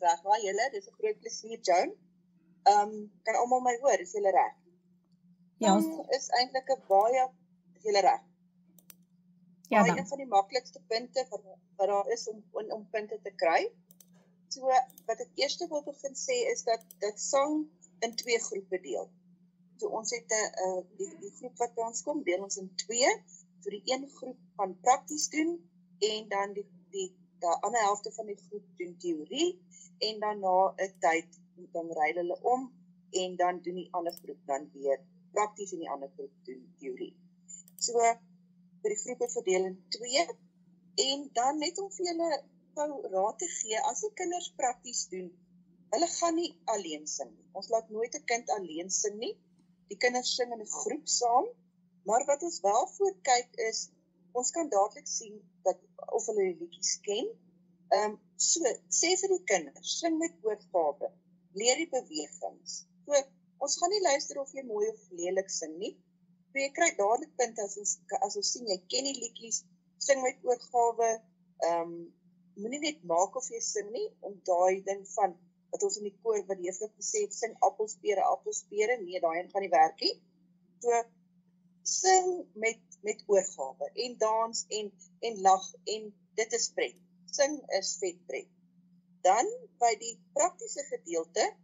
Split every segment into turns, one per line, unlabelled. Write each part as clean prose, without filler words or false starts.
reg, maar julle, dis 'n groot plesier, Joan. Kan almal my hoor, is julle reg?
Ja,
Is eintlik 'n baie, is julle reg?
ja
Baie
dan.
een van die maklikste punte wat daar is om punte te kry. So, wat ek eers wil begin sê is dat sang in 2 groepe deel. So ons het die groep wat by ons kom, deel ons in 2. So die een groep gaan prakties doen en dan die ander helfte van die groep doen teorie en dan na 'n tyd dan ruil hulle om en dan doen die ander groep dan weer prakties en die ander groep doen teorie. So vir die groepe verdeel in 2 en dan net om vir julle gou raad te gee, as die kinders prakties doen, hulle gaan nie alleen sing nie. Ons laat nooit 'n kind alleen sing nie. Die kinders sing in 'n groep saam, maar wat ons wel voorkyk is, ons kan dadelik sien dat of hulle die liedjies ken. So, sê vir die kinders, sing met oorgawe, leer die bewegings. So, ons gaan nie luister of jy mooi of lelik sing nie. So, jy kry dadelik punte as ons sien, jy ken die liedjies, sing met oorgawe, moenie net maak of jy sing nie, om daai ding van, wat ons in die koor wat die juffrou gesê het, sing appelspere, nee, daai gaan nie werk nie. So, sing met oorgawe, en dans, en lag, en dit is pret. Sing is vet pret. Dan, by die praktiese gedeelte,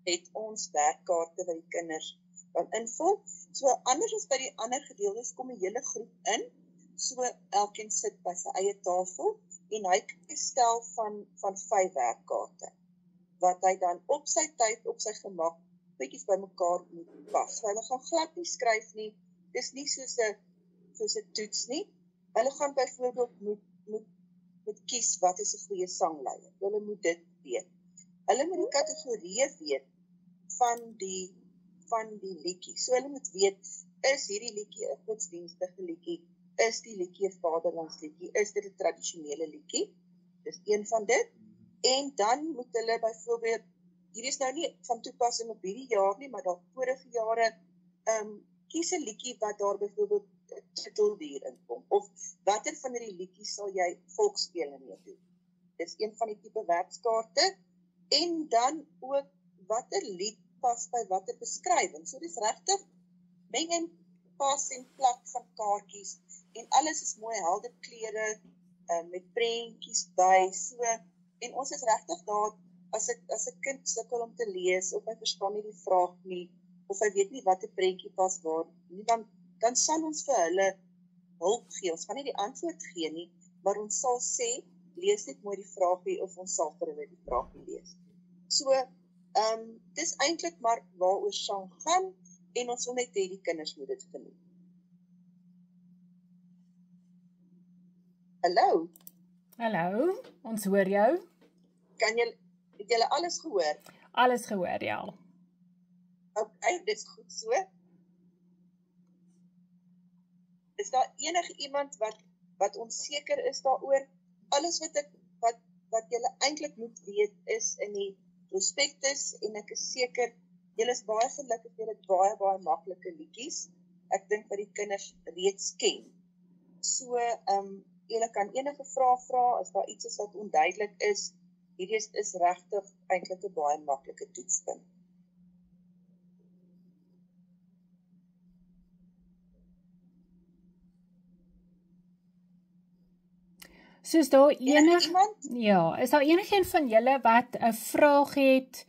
het ons werkkaarte wat die kinders kan invul. So, anders as by die ander gedeeltes, kom die hele groep in, so elkeen sit by sy eie tafel, en hy kry 'n stel van 5 werkkaarte, wat hy dan op sy tyd, op sy gemak, bietjies by mekaar moet pas. So, hulle gaan glad nie skryf nie, dis nie soos 'n toets nie. Hulle gaan byvoorbeeld moet kies wat is 'n goeie sangleier. Hulle moet dit weet. Hulle moet die kategorieë weet van die liedjie. So hulle moet weet, is hierdie liedjie 'n godsdienstige liedjie? Is die liedjie 'n vaderlandsliedjie? Is dit 'n tradisionele liedjie? Dis een van dit. En dan moet hulle byvoorbeeld, hier is nou nie van toepassing op hierdie jaar nie, maar dalk vorige jare, kies 'n liedjie wat daar byvoorbeeld 'n titeldier in kom, of watter van hierdie liedjies sal jy volksspele mee doen. Dis een van die tipe werkskaarte, en dan ook watter lied pas by watter beskrywing. So dis regtig meng en pas en plak van kaartjies, en alles is mooi helder kleure, met prentjies by, so, en ons is regtig daar, as 'n kind sukkel om te lees, of hy verstaan nie die vraag nie, of hy weet nie wat 'n prentjie pas waar, nie, dan sal ons vir hulle hulp gee. Ons gaan nie die antwoord gee nie, maar ons sal sê, lees net mooi die vraagie, of ons sal vir hulle die vraagie lees. So, dis eintlik maar waaroor sang gaan, en ons wil net hê die kinders moet dit geniet.
Hallo, ons hoor jou.
Het julle alles gehoor?
Alles gehoor, ja.
Okay, dis goed so. Is daar enige iemand wat onseker is daaroor? Alles wat julle eintlik moet weet is in die prospektus, en ek is seker, julle is baie gelukkig, julle het baie maklike liedjies. Ek dink wat die kinders reeds ken. So, julle kan enige vrae vra, as daar iets is wat onduidelik is. Hierdie is regtig eintlik 'n baie maklike toetspunt.
So is daar
iemand?
Ja, is daar enigeen van julle wat 'n vraag het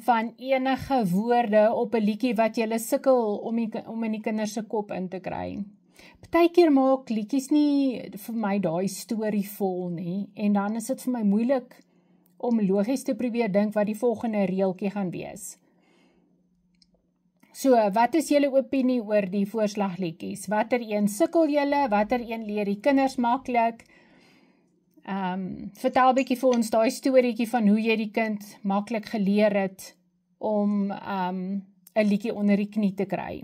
van enige woorde op 'n liedjie wat julle sukkel om in die kinders se kop in te kry? Partykeer maak liedjies nie vir my daai storie vol nie, en dan is dit vir my moeilik om logies te probeer dink wat die volgende reeltjie gaan wees. So, wat is julle opinie oor die voorslagliedjies? Watter een sukkel julle? Watter een leer die kinders maklik? Vertel bietjie vir ons daai storieetjie van hoe jy die kind maklik geleer het om 'n liedjie onder die knie te kry.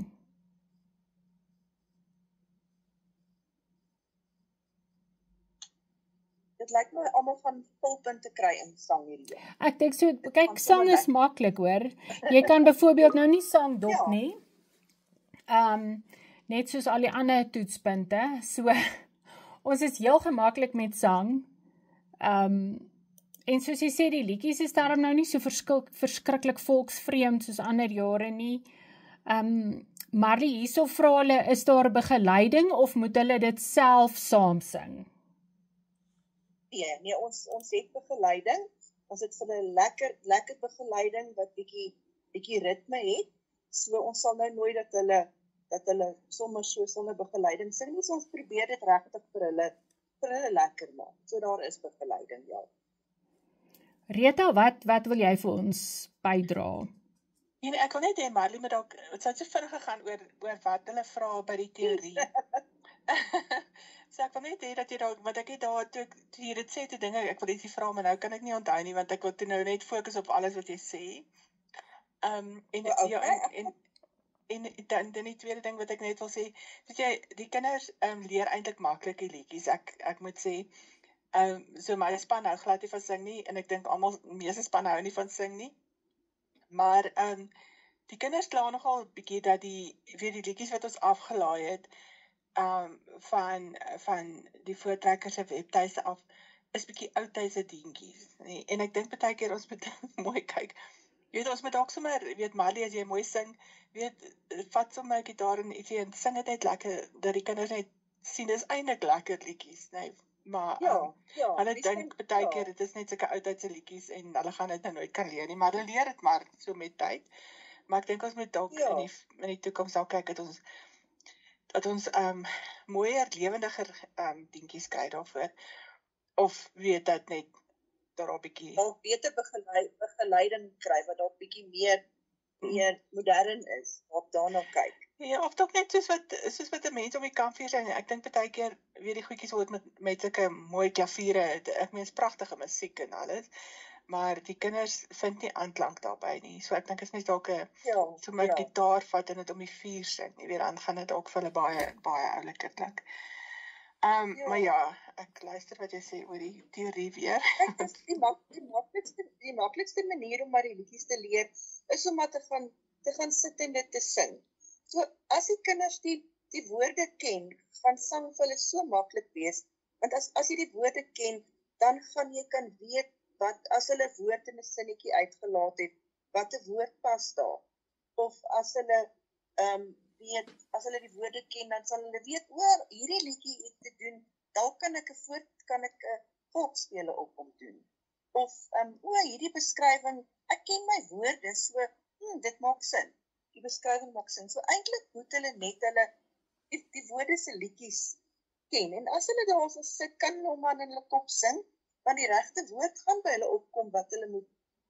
Dit lyk my almal van volpunte kry in sang hierdie.
Ek dink so, kyk, sang is maklik hoor. Jy kan byvoorbeeld nou nie sang dop nie. Net soos al die ander toetspunte. So, ons is heel gemaklik met sang. En soos jy sê, die liedjies is daarom nou nie so verskriklik volksvreemd soos ander jare nie. Marley, hierso vra hulle, is daar begeleiding of moet hulle dit self saam sing?
Nee, ons het begeleiding. Ons het vir 'n lekker begeleiding wat bietjie ritme het. So ons sal nou nooit dat hulle sommer so sonder begeleiding sing nie. So ons probeer dit regtig vir hulle lekker maak. So daar is begeleiding, ja.
Rita, wat wil jy vir ons bydra?
Nee, ek wil net hê Marley moet dalk, het so vinnig gegaan oor wat hulle vra by die teorie. So ek wil net hê dat jy dalk, want ek het daar toe jy dit sê te dinge, ek wil ietsie vra, maar nou kan ek nie onthou nie, want ek wil toe nou net fokus op alles wat jy sê. En dan die tweede ding wat ek net wil sê, weet jy, die kinders leer eintlik maklik die liedjies. Ek moet sê, so my span hou glad nie van sing nie, en ek dink almal, meeste span hou nie van sing nie. Maar die kinders kla nogal bietjie dat die liedjies wat ons afgelaai het, van die voortrekkers se webtuiste af, is bietjie oudtydse dingetjies. Nee? En ek dink baie keer ons moet mooi kyk. Jy weet, ons moet ook sommer, weet Marley, as jy mooi sing, weet, vat sommer 'n gitaar en ietsie en sing dit net lekker, dat die kinders net sien, dis eintlik lekker liedjies, nee. Maar hulle dink baie keer dit is net sulke oudtydse liedjies en hulle gaan dit nou nooit kan leer nie, maar hulle leer dit maar so met tyd. Maar ek dink ons moet dalk in die toekoms sal kyk dat ons mooier, lewendiger dingetjies kry daarvoor. Of weet dat net daar 'n bietjie
beter begeleiding kry wat dalk bietjie meer modern is, op daarna kyk.
Ja, of dalk net soos wat 'n mens om die kampvuur sing. Ek dink baie keer weer die goedjies word met sulke mooi klaviere, ek meen pragtige musiek en alles, maar die kinders vind nie aanklank daarbey nie. So ek dink is net dalk 'n so 'n gitaar vat en dit om die vuur sing. Jy weet, dan gaan dit ook vir hulle baie ouliker klink. Maar ja, ek luister wat jy sê oor die teorie weer. Die maklikste manier om maar die liedjies te leer is om maar te gaan sit en dit te sing. So as die kinders die woorde ken, gaan sang vir hulle so maklik wees, want as jy die woorde ken, dan gaan jy kan weet wat as hulle woord in 'n sinnetjie uitgelaat het, wat 'n woord pas daar. Of as hulle as hulle die woorde ken, dan sal hulle weet, hierdie liedjie het te doen, dalk kan ek 'n volksspele op hom doen. Of hierdie beskrywing, ek ken my woorde, so dit maak sin. Die beskrywing maak sin. So eintlik moet hulle net die woorde se liedjies ken. En as hulle daar so sit, kan hulle hom aan in hulle kop sing, want die regte woord gaan by hulle opkom wat hulle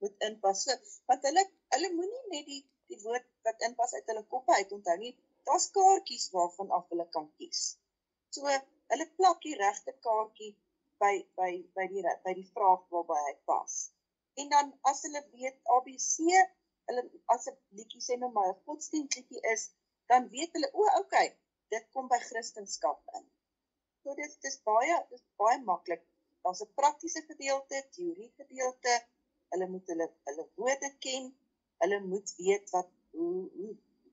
moet inpas. So, want hulle moenie net die woord wat inpas uit hulle koppe uit onthou nie. Daar's kaartjies waarvan af hulle kan kies. So hulle plak die regte kaartjie by die vraag waarby hy pas. En dan as hulle weet ABC, as 'n liedjie sê nou maar 'n godsdienstliedjie is, dan weet hulle, okay, dit kom by Christendom in. So dit is baie maklik. Daar's 'n praktiese gedeelte, teorie gedeelte. Hulle moet hulle woorde ken. Hulle moet weet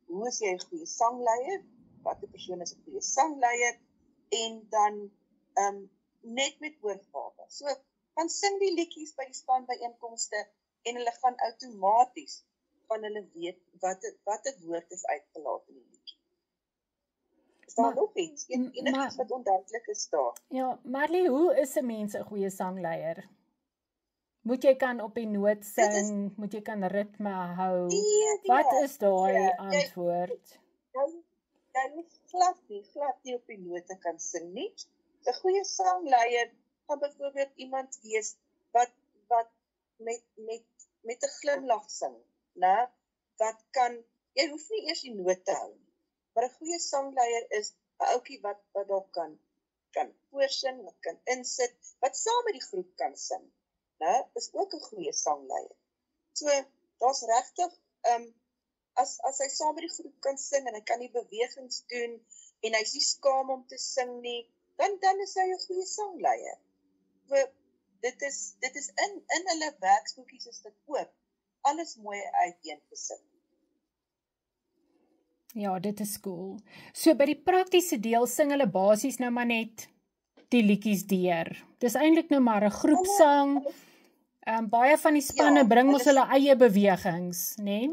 hoe is jy 'n goeie sangleier? Watter persoon is 'n goeie sangleier? En dan net met oorgawe. So gaan sing die liedjies by die spanbyeenkomste en hulle gaan outomaties van hulle weet wat 'n woord is uitgelaat in die liedjie. Is daar nog iets? Enigiets wat onduidelik is daar?
Ja, Marley, hoe is 'n mens 'n goeie sangleier? Moet jy kan op die noot sing? Moet jy kan ritme hou? Wat is daai antwoord?
Jy hoef glad nie op die note kan sing nie. 'n Goeie sangleier gaan byvoorbeeld iemand wees wat met 'n glimlag sing, né? Jy hoef nie eers die note te hou nie. Maar 'n goeie sangleier is 'n ouetjie wat dalk kan voorsing, wat kan insit, wat saam met die groep kan sing. Né? Is ook 'n goeie sangleier. So daar's regtig as hy saam met die groep kan sing en hy kan die bewegings doen en hy's nie skaam om te sing nie, dan is hy 'n goeie sangleier. So dit is in hulle werksboekies is dit ook alles mooi uiteengesit.
Ja, dit is cool. So by die praktiese deel sing hulle basies nou maar net die liedjies deur. Dis eintlik nou maar 'n groepsang. Baie van die spanne bring ons hulle eie bewegings, né?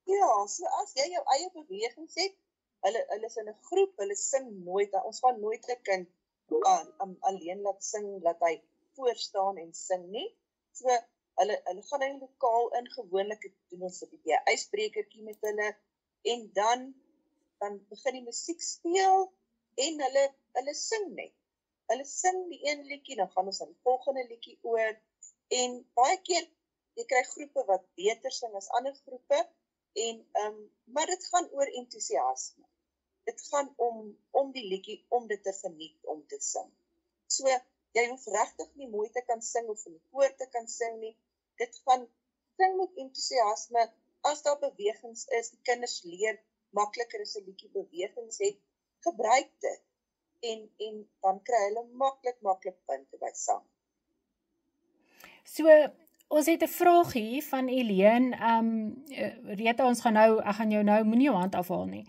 Ja, so as jy jou eie bewegings het, hulle is in 'n groep, hulle sing nooit, ons gaan nooit 'n kind alleen laat sing, laat hy voor staan en sing nie. So, hulle gaan in lokaal in, gewoonlik doen ons 'n bietjie ysbrekertjie met hulle, en dan begin die musiek speel, en hulle sing net. Hulle sing die een liedjie, dan gaan ons aan die volgende liedjie oor, en baie keer, jy kry groepe wat beter sing as ander groepe, en, maar dit gaan oor entoesiasme. Dit gaan om die liedjie, om dit te geniet, om te sing. So, jy hoef regtig nie mooi te kan sing, of in die koor te kan sing nie. Dit gaan sing met entoesiasme, as daar bewegings is, die kinders leer makliker as 'n liedjie bewegings het, gebruik dit, en dan kry hulle maklik punte by sang.
So, ons het 'n vraagie van Eileen, Rita, ek gaan jou nou, moenie jou hand afhaal nie.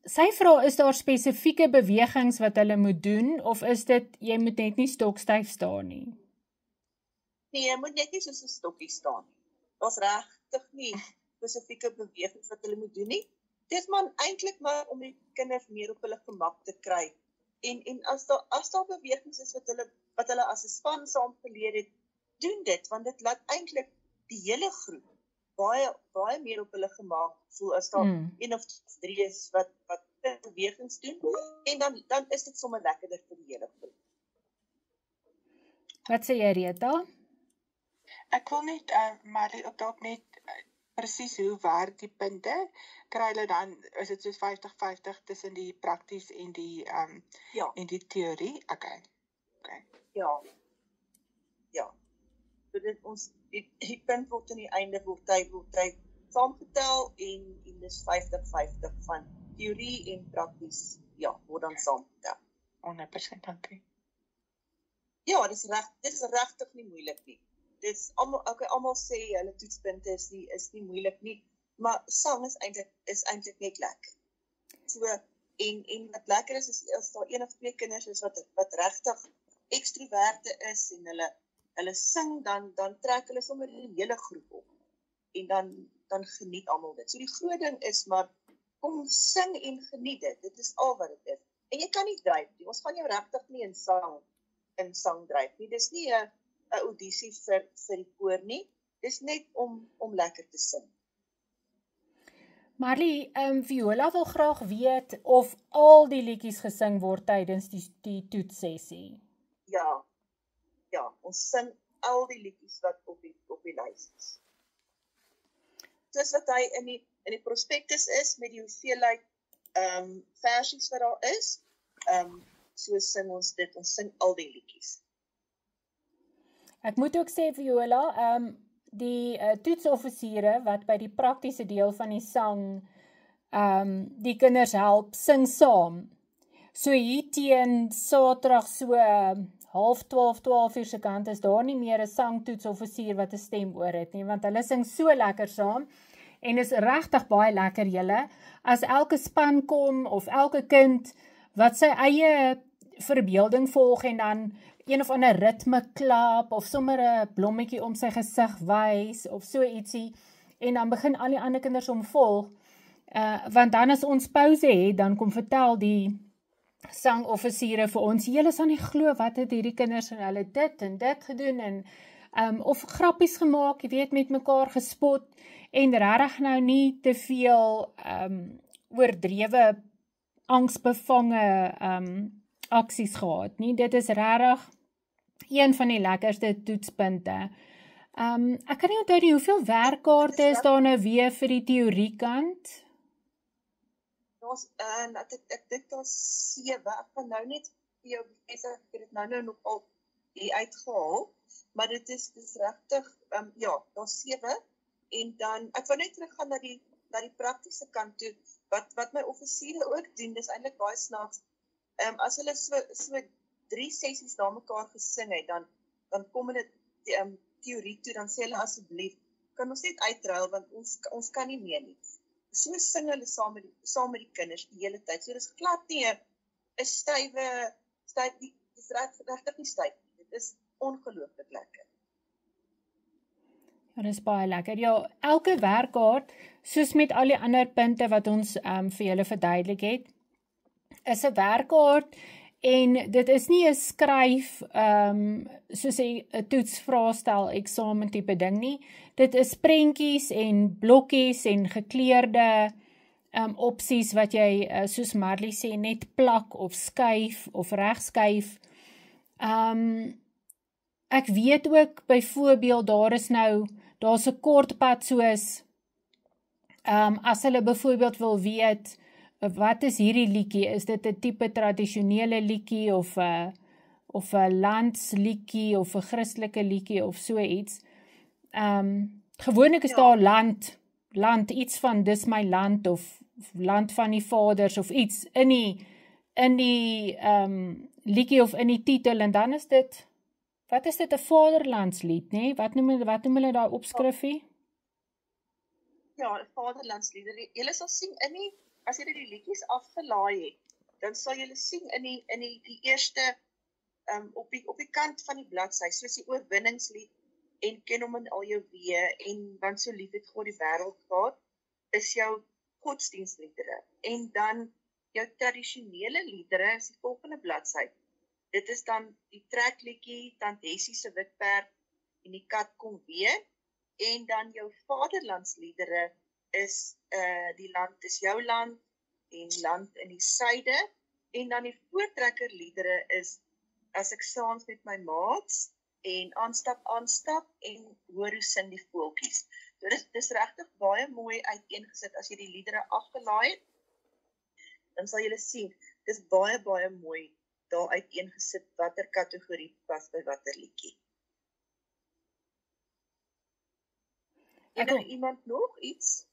Sy vra, is daar spesifieke bewegings wat hulle moet doen, of is dit, jy moet net nie stokstyf staan nie?
Nee, jy moet net nie soos 'n stokkie staan nie. Daar's regtig nie spesifieke bewegings wat hulle moet doen nie. Dit is maar eintlik maar om die kinders meer op hulle gemak te kry. En as daar bewegings is wat hulle as 'n span saam geleer het, doen dit, want dit laat eintlik die hele groep baie meer op hulle gemak voel, as daar een of drie is wat bewegings doen, en dan is dit sommer lekkerder vir die hele groep.
Wat sê jy, Rita?
Ek wil net, maar ook dalk net presies hoe werk die punte, kry hulle dan, is dit soos 50-50 tussen die prakties en die, en die teorie? Okay.
Ja. So die punt word aan die einde, word hy saamgetel, en dis 50-50 van teorie en prakties, word dan saamgetel.
100%, dankie.
Ja, dis regtig nie moeilik nie. Dis almal sê hulle toetspunte is nie moeilik nie, maar sang is eintlik net lekker. So, en wat lekker is as daar een of twee kinders is wat regtig ekstroverte is, en hulle sing, dan trek hulle sommer die hele groep op, en dan geniet almal dit. So die groot ding is maar, kom sing en geniet dit is al wat dit is. En jy kan nie dryf nie, ons gaan jou regtig nie in sang dryf nie, dis nie 'n audisie vir die koor nie, dis net om lekker te sing.
Marlie, Viola wil graag weet of al die liedjies gesing word tydens die toetssessie.
Ja, ons sing al die liedjies wat op die lys is. Soos wat hy in die prospektus is, met die hoeveelheid versies wat daar is, so sing ons dit, ons sing al die liedjies.
Ek moet ook sê, Viola, die toetsoffisiere wat by die praktiese deel van die sang die kinders help, sing saam. So hier teen Saterdag so 11:30, 12:00 se kant is daar nie meer 'n sangtoetsoffisier wat 'n stem oor het nie, want hulle sing so lekker saam, en is regtig baie lekker julle, as elke span kom, of elke kind, wat sy eie verbeelding volg, en dan een of ander ritme klap, of sommer 'n blommetjie om sy gesig wys, of so ietsie, en dan begin al die ander kinders om volg, want dan as ons pause het, dan kom vertel die sangoffisiere vir ons, julle sal nie glo wat het hierdie kinders en hulle dit en dit gedoen, en of grappies gemaak, jy weet, met mekaar gespot, en regtig nou nie te veel oordrewe angsbevange aksies gehad nie. Dit is regtig een van die lekkerste toetspunte. Ek kan nie onthou nie, hoeveel werkkaarte is daar nou weer vir die teoriekant?
Ek dink daar's 7, ek kan nou net vir jou bevestig, ek het dit nou nog al uitgehaal, maar dit is regtig, daar's 7, en dan, ek wil net teruggaan na die praktiese kant toe, wat my offisiere ook doen, dis eintlik baie snaaks, as hulle so 3 sessies na mekaar gesing het, dan kom hulle teorie toe, dan sê hulle asseblief, kan ons net uitruil, want ons kan nie meer nie. So sing hulle saam met die kinders die hele tyd. So dis glad nie 'n stywe, dit is regtig nie styf. Dit is
ongelooflik lekker.
Ja, dis baie lekker. Ja, elke werkkaart, soos met al die ander punte wat ons vir julle verduidelik het, is 'n werkkaart en dit is nie 'n skryf soos 'n toetsvraestel eksamen tipe ding nie. Dit is prentjies en blokkies en gekleurde opsies wat jy, soos Marley sê, net plak of skuif of regskuif. Ek weet ook byvoorbeeld daar's 'n kort pad soos as hulle byvoorbeeld wil weet wat is hierdie liedjie, is dit 'n tipe tradisionele liedjie of 'n landsliedjie of 'n Christelike liedjie of so iets. Gewoonlik is daar land iets van dis my land of land van die vaders of iets in die liedjie of in die titel en dan is dit, wat is dit, 'n vaderlandslied, nee? Wat noem hulle daai opskrifie?
Ja, 'n vaderlandslied. Julle sal sien as jy die liedjies afgelaai het, dan sal julle sien in die eerste op die kant van die bladsy, soos die oorwinningslied en ken hom in al jou weë en want so lief het God die wêreld gehad, is jou godsdienstliedere. En dan jou tradisionele liedere is die volgende bladsy. Dit is dan die trekliedjie, Tant Hessie se Witperd en die kat kom weer. En dan jou vaderlandsliedere is die land is jou land en land in die suide. En dan die voortrekkerliedere is as ek saans met my maats en aanstap en hoor hoe sing die voeltjies. So dis regtig baie mooi uiteengesit as jy die liedere afgelaai het. Dan sal julle sien, dis baie mooi daar uiteengesit watter kategorie pas by watter liedjie. Iemand nog iets?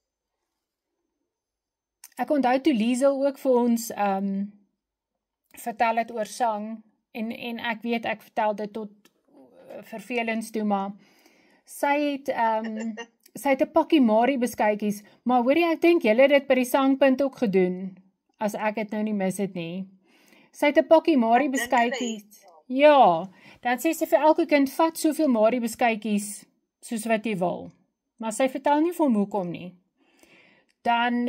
Ek onthou toe Liesel ook vir ons vertel het oor sang en ek weet ek vertel dit tot vervelings toe, maar sy het 'n pakkie Marie beskuitjies, maar hoorie, ek dink julle het dit by die sangpunt ook gedoen, as ek het nou nie mis het nie. Sy het 'n pakkie Marie beskuitjies. Ja, dan sê sy vir elke kind, vat soveel Marie beskuitjies soos wat jy wil. Maar sy vertel nie vir hom hoekom nie. Dan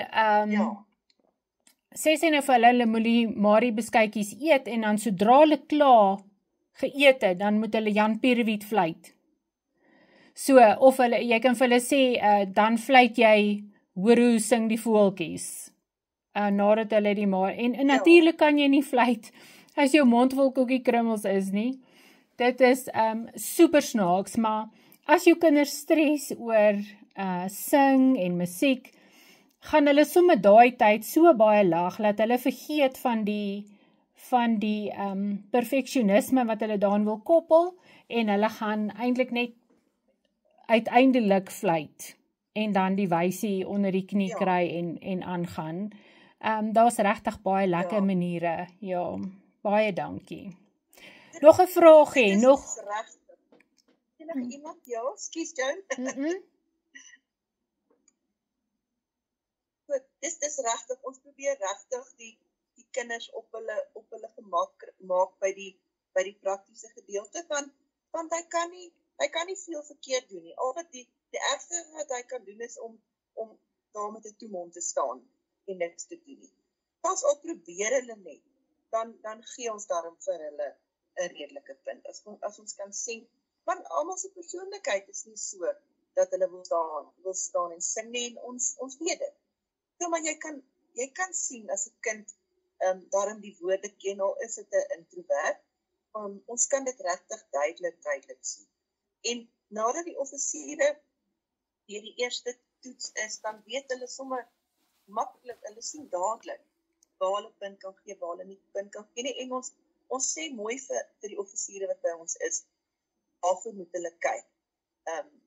sê sy nou vir hulle moet die Marie beskuitjies eet en dan sodra hulle klaar geëet het, dan moet hulle Jan Pierwiet fluit. So, of jy kan vir hulle sê, dan fluit jy, hoor hoe sing die voeltjies, nadat hulle die Marie, en natuurlijk kan jy nie fluit, as jou mond vol koekiekrummels is nie. Dit is super snaaks, maar as jou kinders stres oor sing en musiek, gaan hulle sommer daai tyd so baie lag, dat hulle vergeet van die perfeksionisme wat hulle daarin wil koppel, en hulle gaan eintlik net uiteindelik fluit, en dan die wysie onder die knie kry en aangaan. Daar's regtig baie lekker maniere, ja, baie dankie. Nog 'n vraagie, nog?
Iemand, ja, skies Joan. Dis regtig, ons probeer regtig die kinders op hulle gemak maak by die praktiese gedeelte, want hy kan nie veel verkeerd doen nie. Al wat die ergste wat hy kan doen is om daar met 'n toemond te staan en niks te doen nie. As probeer hulle net, dan gee ons daarom vir hulle 'n redelike punt. As ons kan sien, want almal se persoonlikheid is nie so dat hulle wil staan en sing nie, en ons weet dit. So, maar jy kan sien as 'n kind daarom die woorde ken, al is dit 'n introvert, ons kan dit regtig duidelik sien. En nadat die offisiere deur die eerste toets is, dan weet hulle sommer maklik, hulle sien dadelik waar hulle punt kan gee, waar hulle nie punt kan gee nie, en ons sê mooi vir die offisiere wat by ons is, waarvoor moet hulle kyk,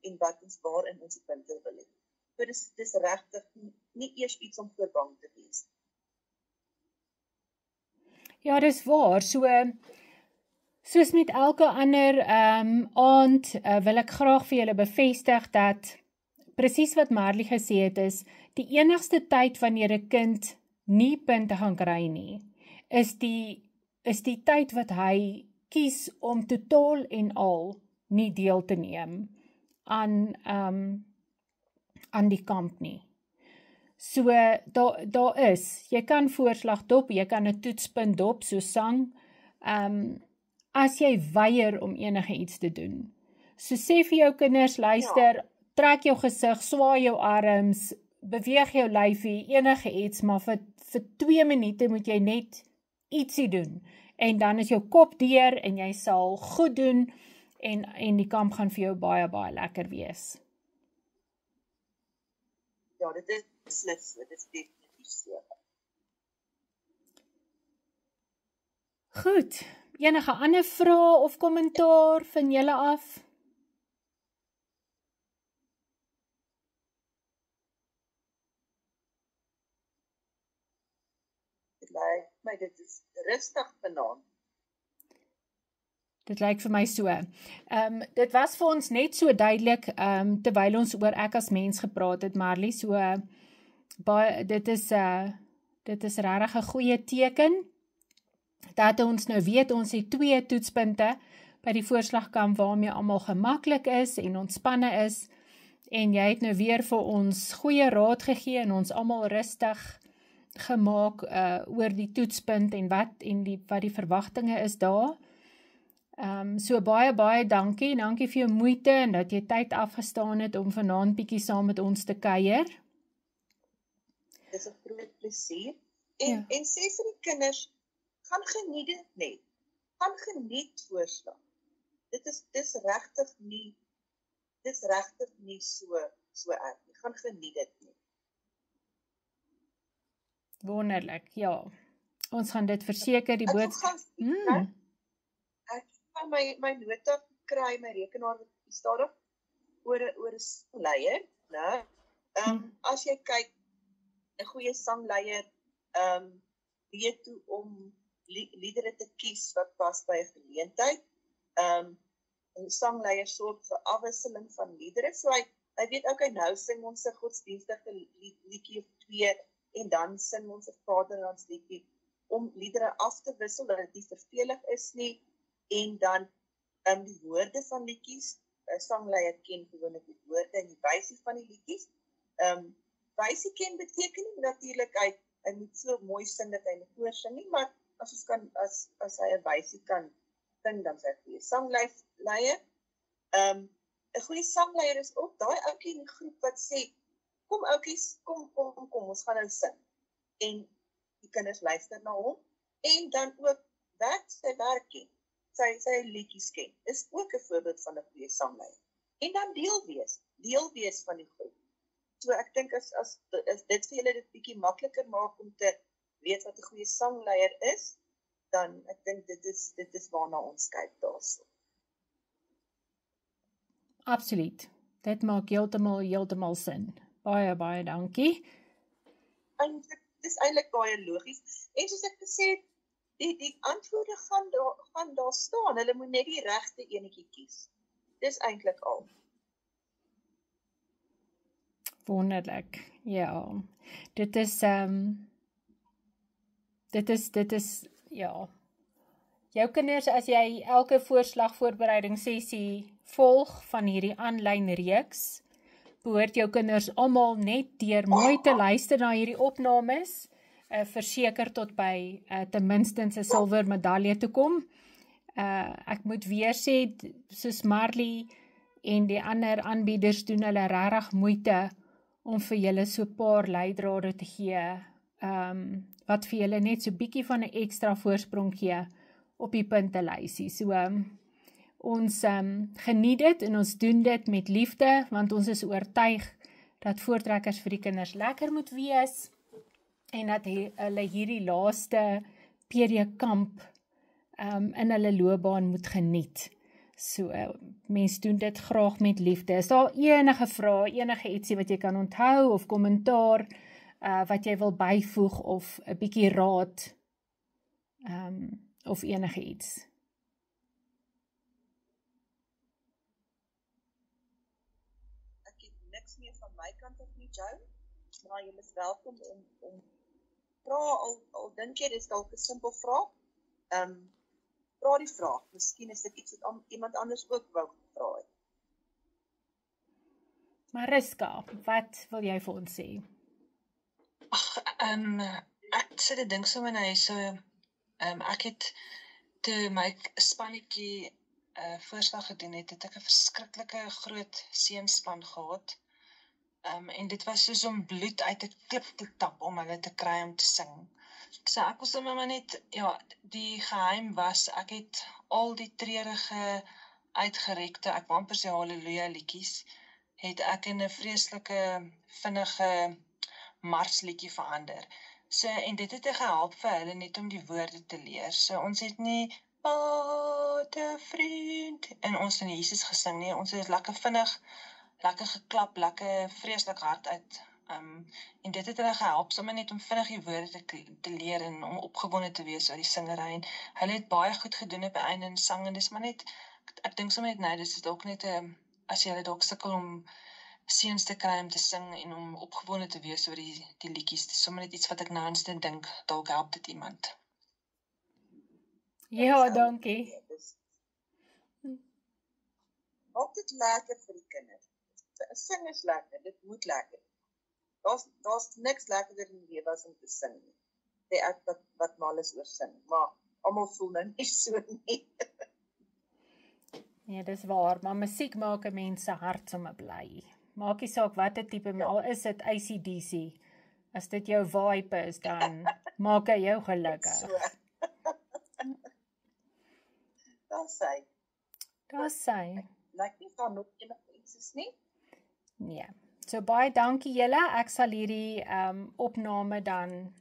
en waarin ons die punte wil hê. So dis regtig nie eers iets om voor bang te wees.
Ja, dis waar, soos met elke ander aand, wil ek graag vir julle bevestig dat, presies wat Marley gesê het is, die enigste tyd wanneer 'n kind nie punte gaan kry nie, is die tyd wat hy kies om totaal en al nie deel te neem aan die kamp nie. So, daar is, jy kan voorslag dop, jy kan 'n toetspunt dop, so sang, as jy weier om enige iets te doen. So sê vir jou kinders, luister, trek jou gesig, swaai jou arms, beweeg jou lyfie, enige iets, maar vir 2 minute moet jy net ietsie doen. En dan is jou kop deur en jy sal goed doen en die kamp gaan vir jou baie, baie lekker wees.
Ja, dit is beslis so, dit is definitief so.
Goed, enige ander vrae of kommentaar van julle af?
Dit is rustig vanaand.
Dit lyk vir my so. Dit was vir ons net so duidelik, terwyl ons oor ek as mens gepraat het, Marlie, so, dit is regtig 'n goeie teken, dat ons nou weet, ons het 2 toetspunte by die voorslagkamp waarmee almal gemaklik is en ontspanne is, en jy het nou weer vir ons goeie raad gegee en ons almal rustig gemaak oor die toetspunt en wat die verwagtinge is daar. So baie, baie dankie vir jou moeite en dat jy tyd afgestaan het om vanaand bietjie saam met ons te kuier.
Dit is 'n groot plesier. En sê vir die kinders, gaan geniet dit net. Gaan geniet voorslag. Dis regtig nie so erg nie. Gaan geniet dit nie.
Wonderlik, ja. Ons gaan dit verseker die boodskap.
Ek gaan my nota kry, my rekenaar wat staan op oor 'n sangleier, né? As jy kyk, 'n goeie sangleier weet hoe om liedere te kies wat pas by 'n geleentheid. 'n Sangleier sorg vir afwisseling van liedere. So hy weet okay, nou sing ons 'n godsdienstige liedjie of 2 en dan sing ons 'n vaderlandsliedjie om liedere af te wissel dat dit nie vervelig is nie. En dan die woorde van liedjies. 'n Sangleier ken gewoonlik die woorde en die wysie van die liedjies. Wysie ken beteken nie natuurlik hy moet so mooi sing dat hy in die koor sing nie, maar as hy 'n wysie kan sing, dan sê hy 'n sangleier. 'n Goeie sangleier is ook daai ouetjie in die groep wat sê, kom oudjies, kom, ons gaan nou sing. En die kinders luister na hom en dan ook sy werk ken. Sy liedjies ken. Is ook 'n voorbeeld van 'n goeie sangleier. En dan deel wees van die groep. So ek dink as dit vir julle dit bietjie makliker maak om te weet wat 'n goeie sangleier is, dan ek dink dit is waarna ons kyk daarso.
Absoluut. Dit maak heeltemal sin. Baie, baie dankie.
En dit is eintlik baie logies. En soos ek gesê het, die antwoorde gaan daar staan. Hulle moet net die regte enetjie kies. Dis eintlik al.
Wonderlik. Ja. Dit is ja. Jou kinders, as jy elke voorslagvoorbereiding sessie volg van hierdie aanlyn reeks, behoort jou kinders almal net deur mooi te luister na hierdie opnames, verseker tot by ten minste 'n silwer medalje te kom. Ek moet weer sê, soos Marlie en die ander aanbieders doen hulle regtig moeite om vir julle so 'n paar leidrade te gee, wat vir julle net so bietjie van 'n ekstra voorsprong gee op die puntelysie. So, ons geniet dit en ons doen dit met liefde, want ons is oortuig dat voortrekkers vir die kinders lekker moet wees, en dat hulle hierdie laaste PD-kamp in hulle loopbaan moet geniet. So, mens doen dit graag met liefde. Is daar enige vrae, enige ietsie wat jy kan onthou, of kommentaar, wat jy wil byvoeg, of 'n bietjie raad, of enige iets?
Ek het niks meer van my kant af nie, Joe, maar jy is welkom om vra, al dink jy, dis dalk 'n simpel vraag.
vra die vraag. Miskien is dit iets wat iemand anders ook wou vra het.
Mariska, wat wil jy vir ons sê?
Ek sit dit dink so in hy so ek het toe my spannetjie voorslag gedoen het ek 'n verskriklike groot seenspan gehad. En dit was soos om bloed uit 'n klip te tap om hulle te kry om te sing. So ek was sommer maar net, ja, die geheim was, ek het al die treurige, uitgerekte, ek wou amper sê halleluja liedjies, het ek in 'n vreeslike, vinnige marsliedjie verander. So, en dit het gehelp vir hulle net om die woorde te leer. So, ons het nie, Vadervriend, en ons van Jesus gesing nie, ons het lekker vinnig, lekker geklap, lekker vreeslik hard uit. En dit het hulle gehelp, sommer net om vinnig die woorde te leer en om opgewonde te wees oor die singery. En hulle het baie goed gedoen op die einde in sang, en dis maar net, ek dink sommer net, nee, dis is ook net, as jy hulle dalk sukkel om seuns te kry om te sing en om opgewonde te wees oor die liedjies, dis sommer net iets wat ek nou eens dink, dalk help dit iemand.
Ja, dankie.
Maak dit lekker vir die kinders. Sing is lekker, dit moet lekker. Daar's niks lekkerder in die lewe as om te sing nie. Sê ek wat mal is oor sing, maar almal voel nou nie so nie.
Ja, dis waar, maar musiek maak 'n mens se hart sommer bly. Maak nie saak watter tipe, maar al is dit AC/DC. As dit jou vibe is, dan maak hy jou gelukkig.
So. Daar sy. Lyk nie van nog enige iets nie.
Nee. So baie dankie julle. Ek sal hierdie opname dan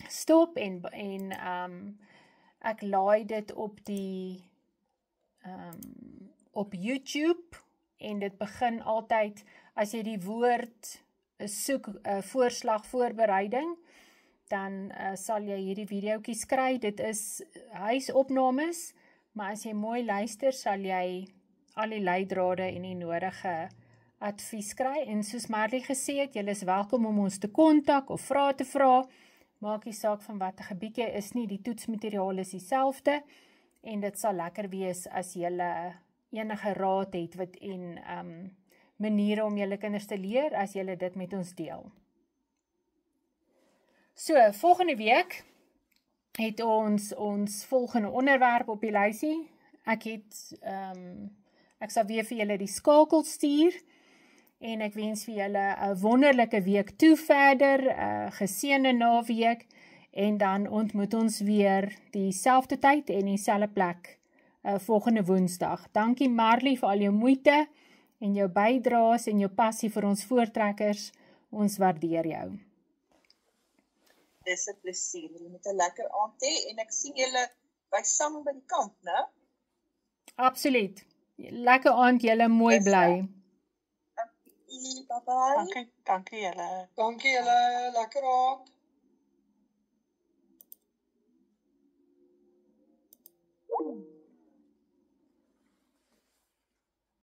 stop en ek laai dit op die op YouTube en dit begin altyd as jy die woord soek voorslag voorbereiding, dan sal jy hierdie videoetjies kry. Dit is huisopnames, maar as jy mooi luister, sal jy al die leidrade en die nodige advies kry. En soos Marley gesê het, julle is welkom om ons te kontak of vrae te vra. Maak nie saak van watter gebied jy is nie, die toetsmateriaal is dieselfde en dit sal lekker wees as julle enige raad het en maniere om julle kinders te leer as julle dit met ons deel. So, volgende week het ons volgende onderwerp op die lysie. Ek sal weer vir julle die skakel stuur en ek wens vir julle 'n wonderlike week toe verder, geseënde naweek en dan ontmoet ons weer dieselfde tyd en dieselfde plek volgende Woensdag. Dankie Marley vir al jou moeite en jou bydraes en jou passie vir ons voortrekkers. Ons waardeer jou.
Dis 'n plesier. Julle moet 'n lekker aand hê en ek sien julle by sang by die kamp, né?
Absoluut. Lekker aand, julle mooi bly.
Dankie, bye-bye.
Dankie julle. Dankie julle, lekker aand.